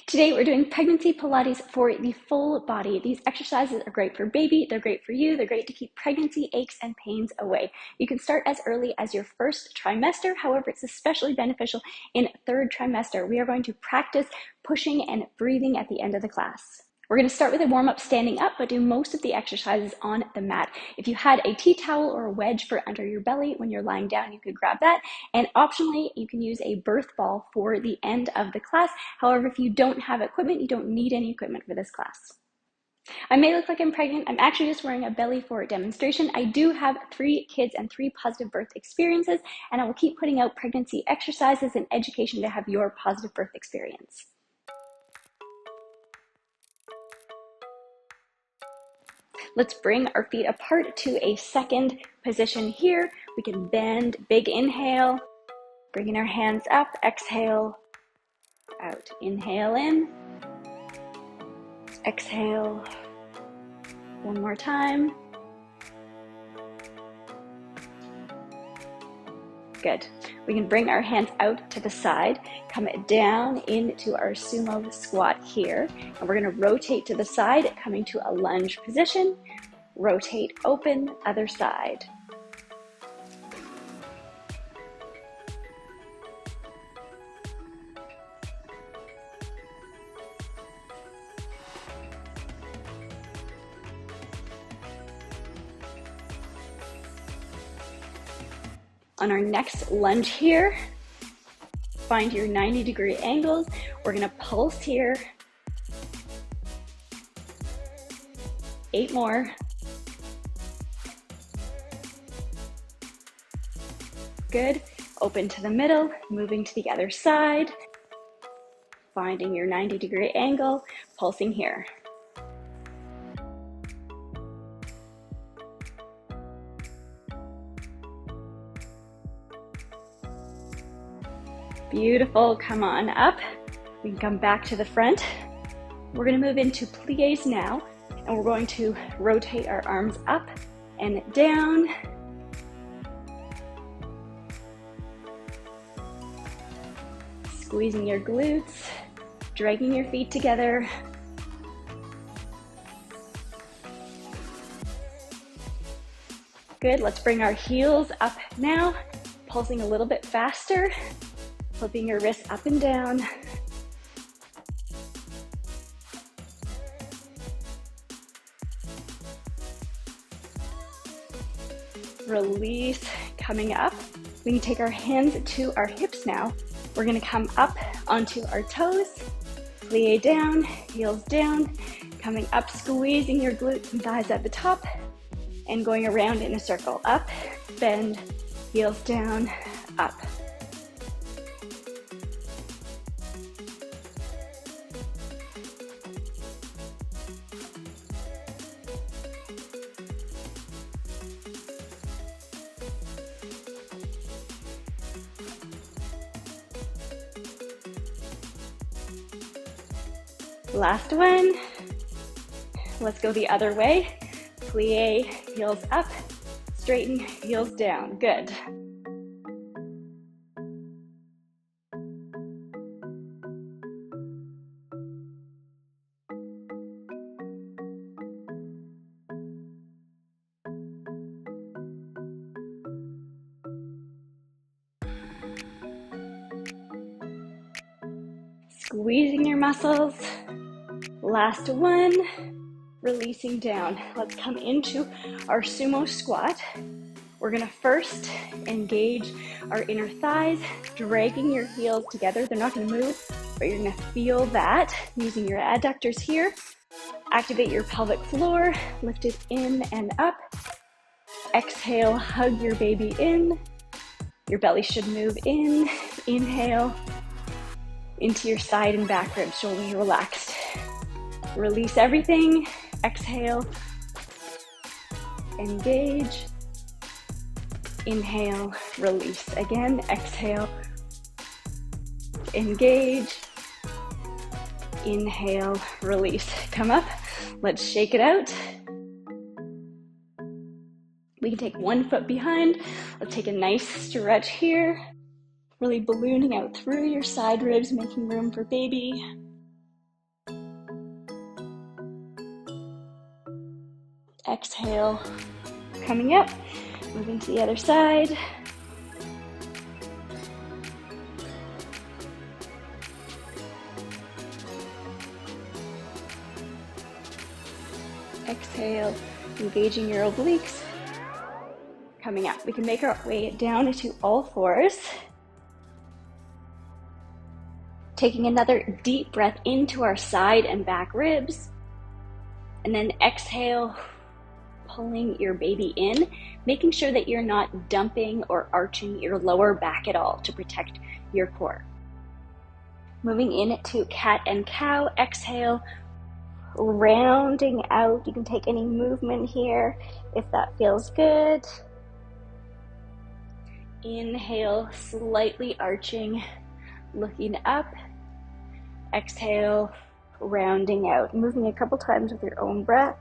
Today we're doing Pregnancy Pilates for the full body. These exercises are great for baby, they're great for you, they're great to keep pregnancy aches and pains away. You can start as early as your first trimester, however, it's especially beneficial in third trimester. We are going to practice pushing and breathing at the end of the class. We're going to start with a warm-up standing up, but do most of the exercises on the mat. If you had a tea towel or a wedge for under your belly when you're lying down, you could grab that. And optionally, you can use a birth ball for the end of the class. However, if you don't have equipment, you don't need any equipment for this class. I may look like I'm pregnant. I'm actually just wearing a belly for demonstration. I do have 3 kids and 3 positive birth experiences, and I will keep putting out pregnancy exercises and education to have your positive birth experience. Let's bring our feet apart to a second position here. We can bend, big inhale, bringing our hands up, exhale, out. Inhale in, exhale, one more time. Good. We can bring our hands out to the side, come down into our sumo squat here, and we're going to rotate to the side, coming to a lunge position. Rotate, open, other side. On our next lunge here, find your 90-degree angles. We're going to pulse here. 8 more. Good. Open to the middle, moving to the other side. Finding your 90-degree angle, pulsing here. Beautiful, come on up. We can come back to the front. We're gonna move into plies now, and we're going to rotate our arms up and down. Squeezing your glutes, dragging your feet together. Good, let's bring our heels up now, pulsing a little bit faster. Flipping your wrists up and down. Release, coming up. We can take our hands to our hips now. We're gonna come up onto our toes, plie down, heels down, coming up, squeezing your glutes and thighs at the top, and going around in a circle. Up, bend, heels down, up. Last one. Let's go the other way. Plie, heels up, straighten, heels down. Good. Squeezing your muscles. Last one, releasing down. Let's come into our sumo squat. We're gonna first engage our inner thighs, dragging your heels together. They're not gonna move, but you're gonna feel that using your adductors here. Activate your pelvic floor, lift it in and up. Exhale, hug your baby in. Your belly should move in. Inhale, into your side and back ribs, shoulders relaxed. Release everything, exhale, engage, inhale, release. Again, exhale, engage, inhale, release. Come up, let's shake it out. We can take one foot behind. Let's take a nice stretch here. Really ballooning out through your side ribs, making room for baby. Exhale, coming up, moving to the other side. Exhale, engaging your obliques. Coming up, we can make our way down into all fours. Taking another deep breath into our side and back ribs. And then exhale, pulling your baby in, making sure that you're not dumping or arching your lower back at all to protect your core. Moving into cat and cow, exhale, rounding out. You can take any movement here if that feels good. Inhale, slightly arching, looking up. Exhale, rounding out, moving a couple times with your own breath.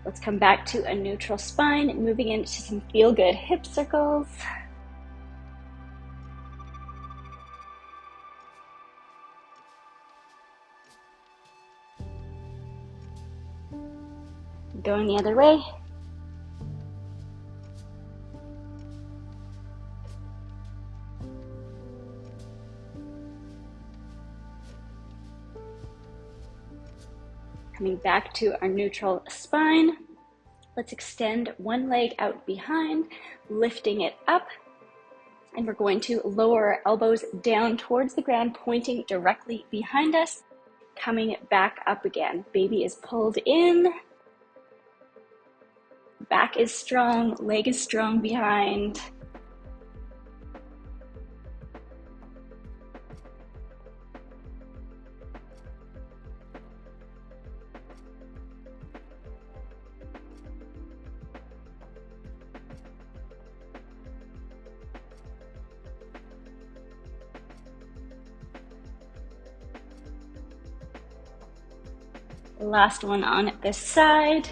Let's come back to a neutral spine, moving into some feel-good hip circles. Going the other way. Coming back to our neutral spine. Let's extend one leg out behind, lifting it up. And we're going to lower our elbows down towards the ground, pointing directly behind us. Coming back up again. Baby is pulled in. Back is strong, leg is strong behind. Last one on this side.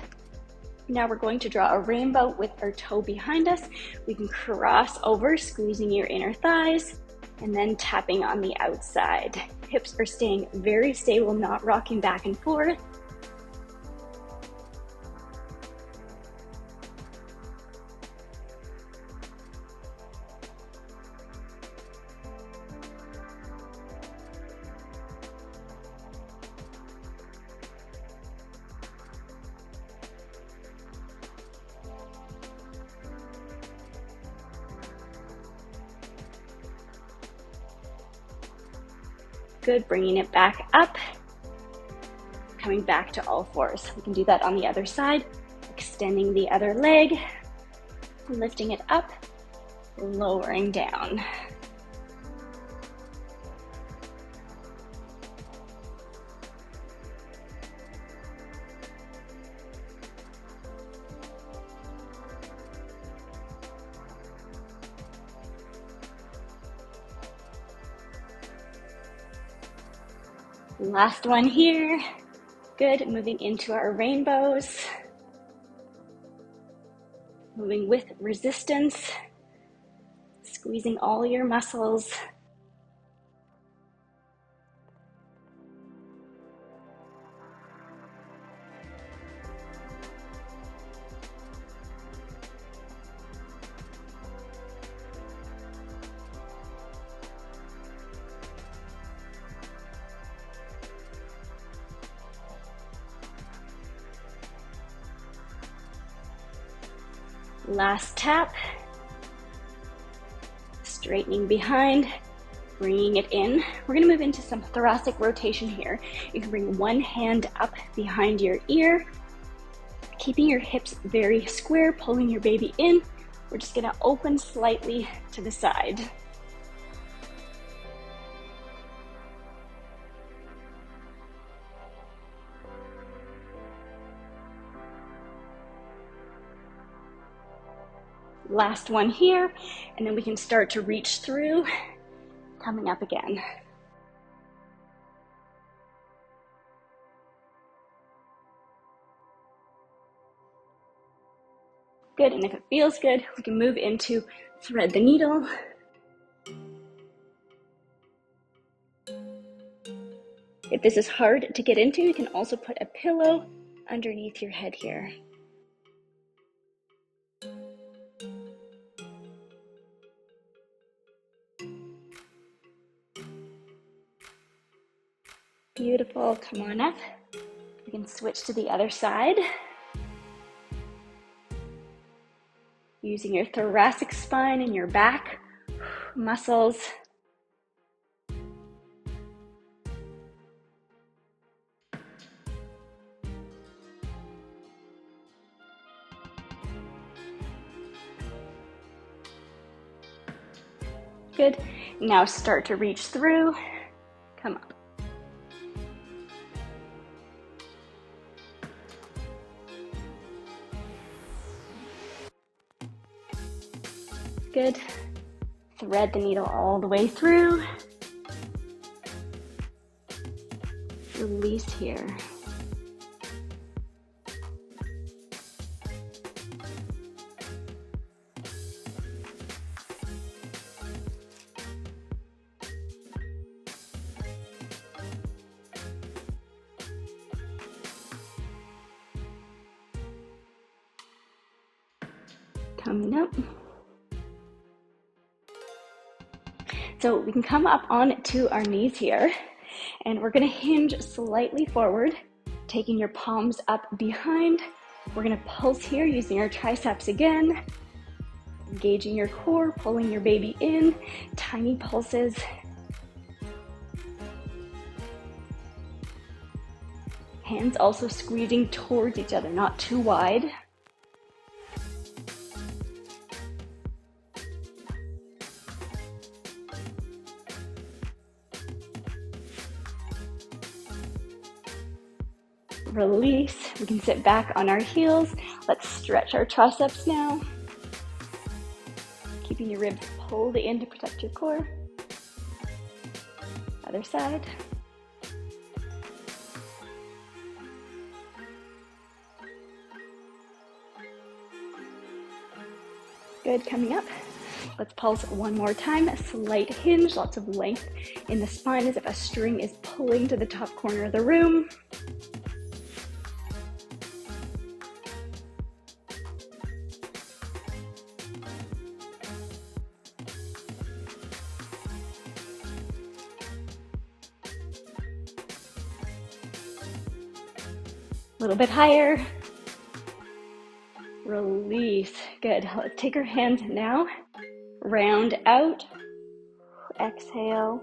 Now we're going to draw a rainbow with our toe behind us. We can cross over, squeezing your inner thighs, and then tapping on the outside. Hips are staying very stable, not rocking back and forth. Good, bringing it back up, coming back to all fours. We can do that on the other side, extending the other leg, lifting it up, lowering down. Last one here. Good, moving into our rainbows. Moving with resistance, squeezing all your muscles. Last tap, straightening behind, bringing it in. We're gonna move into some thoracic rotation here. You can bring one hand up behind your ear, keeping your hips very square, pulling your baby in. We're just gonna open slightly to the side. Last one here, and then we can start to reach through, coming up again. Good, and if it feels good, we can move into thread the needle. If this is hard to get into, you can also put a pillow underneath your head here. Beautiful, come on up. We can switch to the other side. Using your thoracic spine and your back muscles. Good. Now start to reach through. Come up. Good. Thread the needle all the way through. Release here. Coming up. So we can come up onto our knees here, and we're gonna hinge slightly forward, taking your palms up behind. We're gonna pulse here using our triceps again, engaging your core, pulling your baby in, tiny pulses. Hands also squeezing towards each other, not too wide. Release. We can sit back on our heels. Let's stretch our triceps now. Keeping your ribs pulled in to protect your core. Other side. Good, coming up. Let's pulse one more time. A slight hinge, lots of length in the spine as if a string is pulling to the top corner of the room. A little bit higher. Release. Good. Let's take our hands now. Round out. Exhale.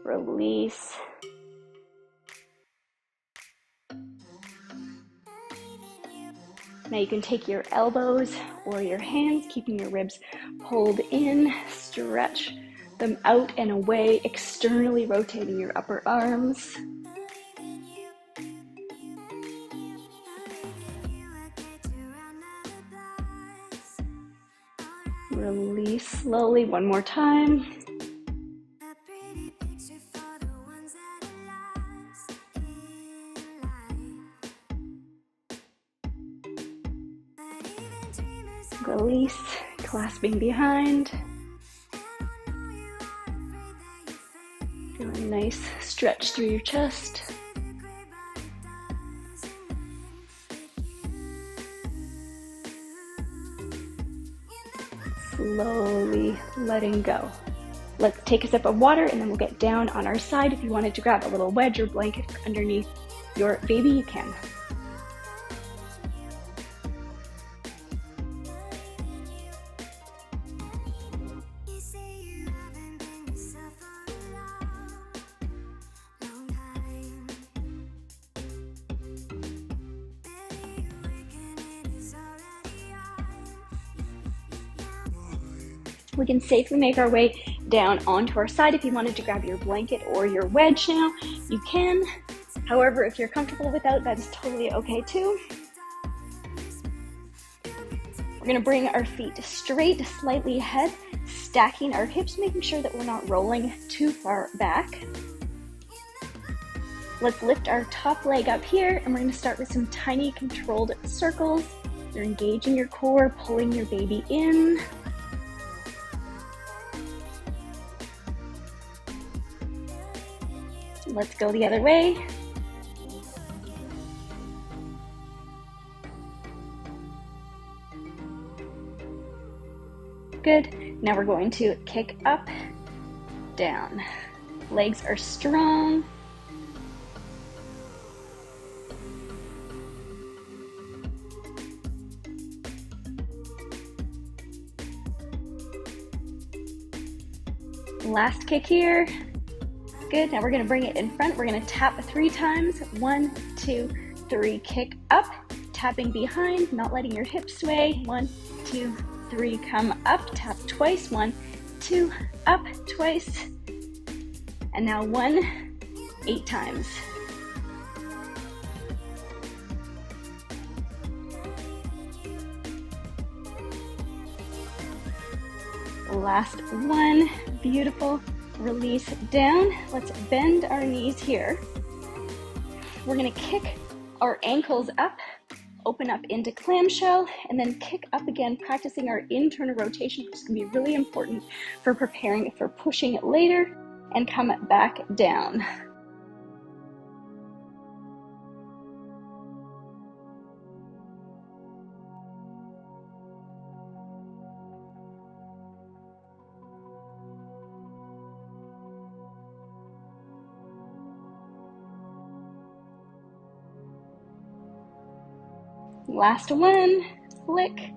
Release. Now you can take your elbows or your hands, keeping your ribs pulled in. Stretch them out and away, externally rotating your upper arms. Release slowly, one more time. Release, clasping behind. Feel a nice stretch through your chest. Slowly letting go. Let's take a sip of water and then we'll get down on our side. If you wanted to grab a little wedge or blanket underneath your baby, you can. We can safely make our way down onto our side. If you wanted to grab your blanket or your wedge now, you can. However, if you're comfortable without, that is totally okay too. We're gonna bring our feet straight, slightly ahead, stacking our hips, making sure that we're not rolling too far back. Let's lift our top leg up here, and we're gonna start with some tiny controlled circles. You're engaging your core, pulling your baby in. Let's go the other way. Good. Now we're going to kick up, down. Legs are strong. Last kick here. Good. Now we're going to bring it in front. We're going to tap 3 times. 1, 2, 3. Kick up, tapping behind, not letting your hips sway. 1, 2, 3. Come up, tap twice. 1, 2, up, twice. And now 1, 8 times. Last one. Beautiful. Release down. Let's bend our knees here. We're going to kick our ankles up, open up into clamshell, and then kick up again, practicing our internal rotation, which is going to be really important for preparing for pushing it later, and come back down. Last one, flick,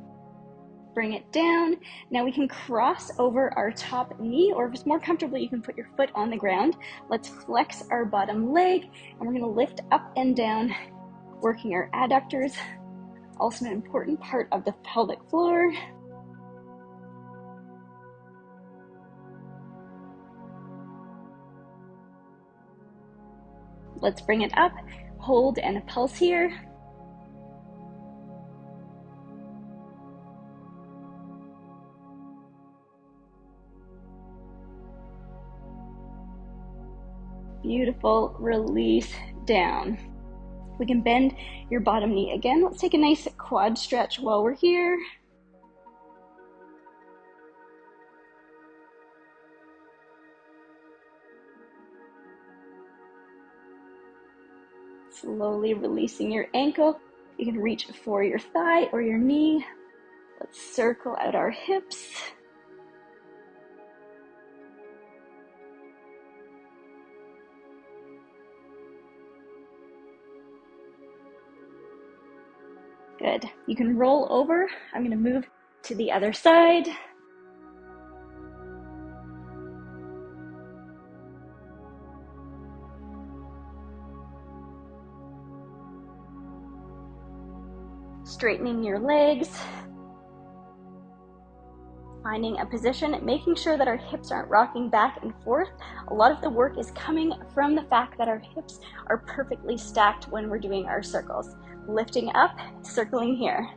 bring it down. Now we can cross over our top knee, or if it's more comfortable, you can put your foot on the ground. Let's flex our bottom leg, and we're gonna lift up and down, working our adductors, also an important part of the pelvic floor. Let's bring it up, hold and a pulse here. Beautiful, release down. We can bend your bottom knee again. Let's take a nice quad stretch while we're here. Slowly releasing your ankle. You can reach for your thigh or your knee. Let's circle out our hips. Good. You can roll over. I'm going to move to the other side. Straightening your legs. Finding a position, making sure that our hips aren't rocking back and forth. A lot of the work is coming from the fact that our hips are perfectly stacked when we're doing our circles. Lifting up, circling here.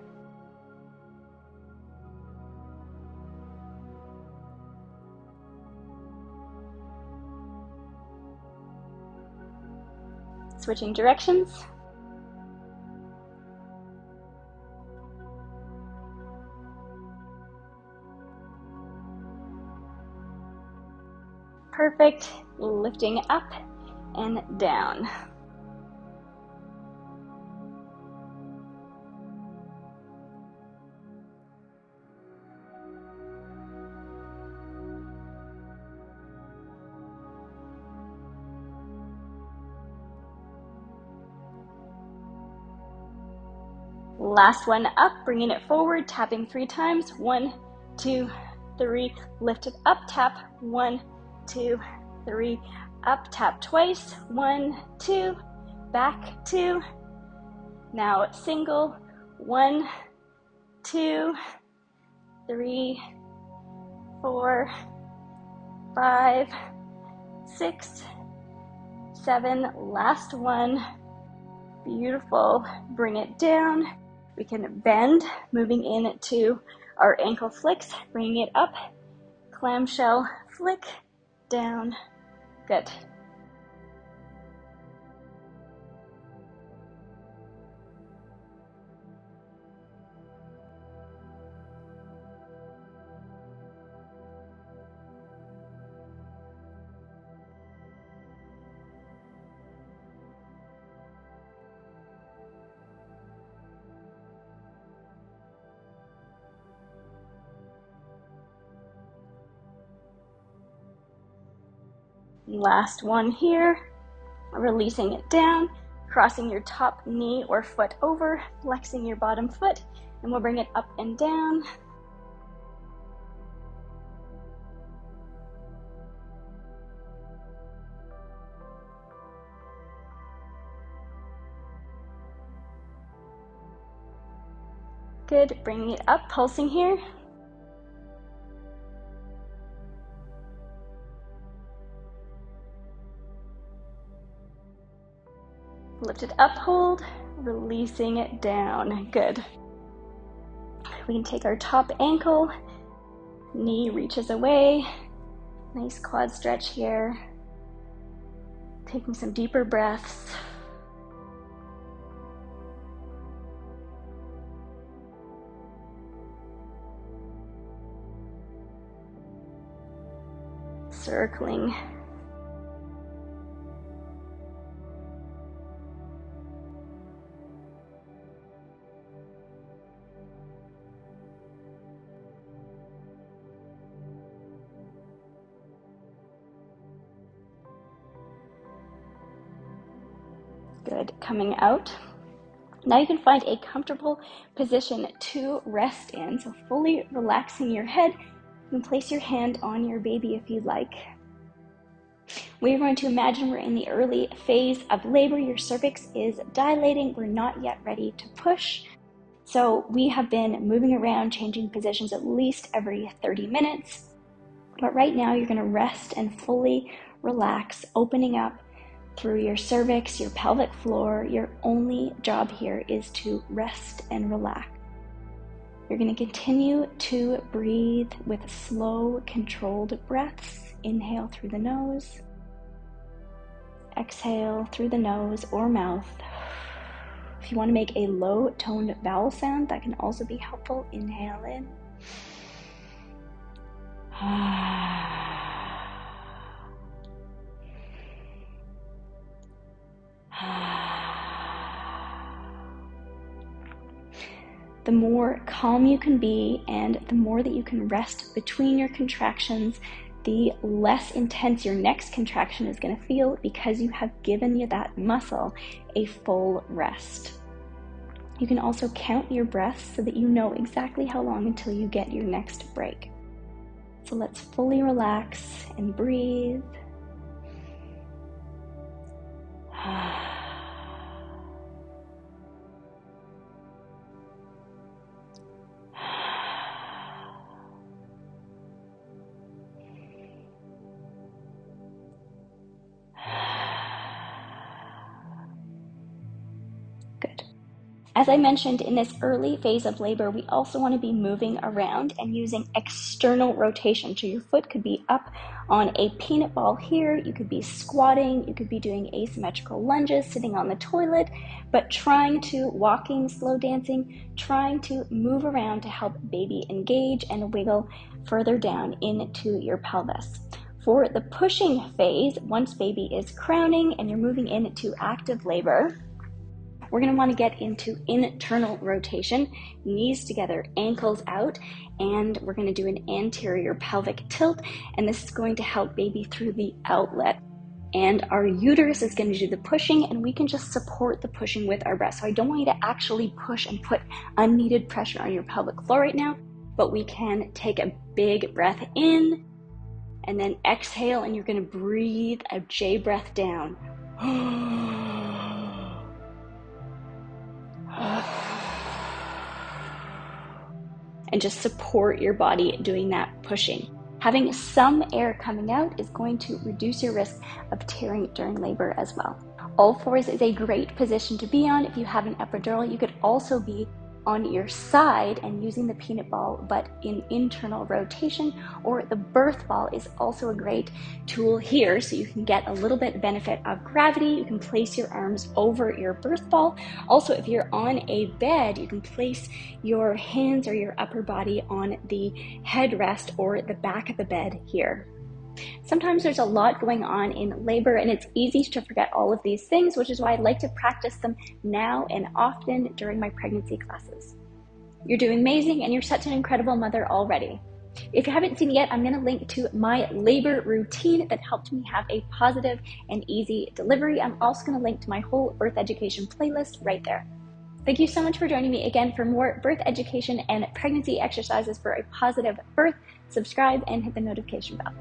Switching directions. Perfect. Lifting up and down. Last one up, bringing it forward, tapping 3 times. 1, 2, 3. Lift it up, tap. 1, 2, 3. Up, tap twice. 1, 2. Back 2. Now single. 1, 2, 3, 4, 5, 6, 7. Last one. Beautiful. Bring it down. We can bend, moving into our ankle flicks, bringing it up, clamshell, flick, down. Good. Last one here, releasing it down, crossing your top knee or foot over, flexing your bottom foot, and we'll bring it up and down. Good, bringing it up, pulsing here. Lift it up, hold, releasing it down. Good. We can take our top ankle, knee reaches away. Nice quad stretch here. Taking some deeper breaths. Circling. Good, coming out. Now you can find a comfortable position to rest in, so fully relaxing your head. You can place your hand on your baby if you'd like. We're going to imagine we're in the early phase of labor. Your cervix is dilating. We're not yet ready to push. So we have been moving around, changing positions at least every 30 minutes. But right now you're going to rest and fully relax, opening up through your cervix, your pelvic floor. Your only job here is to rest and relax. You're going to continue to breathe with slow, controlled breaths. Inhale through the nose. Exhale through the nose or mouth. If you want to make a low-toned vowel sound, that can also be helpful. Inhale in. The more calm you can be and the more that you can rest between your contractions, the less intense your next contraction is going to feel because you have given that muscle a full rest. You can also count your breaths so that you know exactly how long until you get your next break. So let's fully relax and breathe. Good. As I mentioned, in this early phase of labor, we also want to be moving around and using external rotation. So your foot could be up on a peanut ball here, you could be squatting, you could be doing asymmetrical lunges, sitting on the toilet, but trying to, walking, slow dancing, trying to move around to help baby engage and wiggle further down into your pelvis. For the pushing phase, once baby is crowning and you're moving into active labor, we're going to want to get into internal rotation, knees together, ankles out, and we're going to do an anterior pelvic tilt, and this is going to help baby through the outlet. And our uterus is going to do the pushing, and we can just support the pushing with our breath. So I don't want you to actually push and put unneeded pressure on your pelvic floor right now, but we can take a big breath in, and then exhale, and you're going to breathe a J breath down. And just support your body doing that pushing. Having some air coming out is going to reduce your risk of tearing during labor as well. All fours is a great position to be on. If you have an epidural, you could also be on your side and using the peanut ball, but in internal rotation, or the birth ball is also a great tool here, so you can get a little bit benefit of gravity. You can place your arms over your birth ball. Also, if you're on a bed, you can place your hands or your upper body on the headrest or the back of the bed here. Sometimes there's a lot going on in labor and it's easy to forget all of these things, which is why I like to practice them now and often during my pregnancy classes. You're doing amazing and you're such an incredible mother already. If you haven't seen it yet, I'm going to link to my labor routine that helped me have a positive and easy delivery. I'm also going to link to my whole birth education playlist right there. Thank you so much for joining me again. For more birth education and pregnancy exercises for a positive birth, subscribe and hit the notification bell.